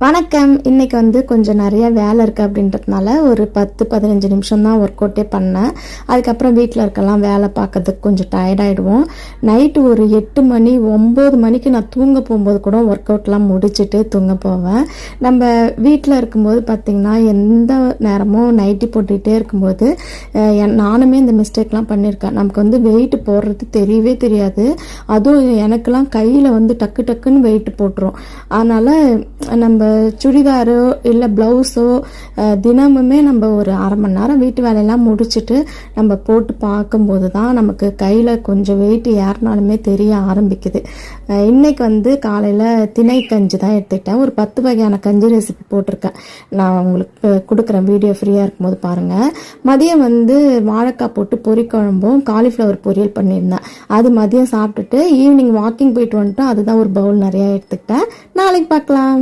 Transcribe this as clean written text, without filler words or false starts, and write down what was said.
வணக்கம். இன்னைக்கு கொஞ்சம் நிறைய வேலை இருக்குது அப்படின்றதுனால ஒரு 10-15 நிமிஷம் தான் ஒர்க் அவுட்டே பண்ணேன். அதுக்கப்புறம் வீட்டில் இருக்கலாம் வேலை பார்க்கறதுக்கு கொஞ்சம் டயர்டாயிடுவோம். நைட்டு ஒரு 8 மணி 9 மணிக்கு நான் தூங்க போகும்போது கூட ஒர்க் அவுட்லாம் முடிச்சுட்டு தூங்க போவேன். நம்ம வீட்டில் இருக்கும்போது பார்த்திங்கன்னா எந்த நேரமும் நைட்டி போட்டுக்கிட்டே இருக்கும்போது நானுமே இந்த மிஸ்டேக்லாம் பண்ணியிருக்கேன். நமக்கு வெயிட் போடுறது தெரியவே தெரியாது. அதுவும் எனக்கெல்லாம் கையில் டக்கு டக்குன்னு வெயிட் போட்டுரும். அதனால் நம்ம சுடிதாரோ இல்லை ப்ளவுஸோ தினமுமே நம்ம ஒரு அரை மணி நேரம் வீட்டு வேலையெல்லாம் முடிச்சுட்டு நம்ம போட்டு பார்க்கும்போது தான் நமக்கு கையில் கொஞ்சம் வெயிட் ஏறினாலுமே தெரிய ஆரம்பிக்குது. இன்னைக்கு காலையில் திணை கஞ்சி தான் எடுத்துக்கிட்டேன். ஒரு 10 வகையான கஞ்சி ரெசிபி போட்டிருக்கேன். நான் உங்களுக்கு கொடுக்குறேன், வீடியோ ஃப்ரீயாக இருக்கும்போது பாருங்கள். மதியம் வாழைக்காய் போட்டு பொரிக்குழம்பும் காலிஃப்ளவர் பொரியல் பண்ணியிருந்தேன். அது மதியம் சாப்பிட்டுட்டு ஈவினிங் வாக்கிங் போயிட்டு வந்துட்டோம். அதுதான் ஒரு பவுல் நிறையா எடுத்துக்கிட்டேன். நாளைக்கு பார்க்கலாம்.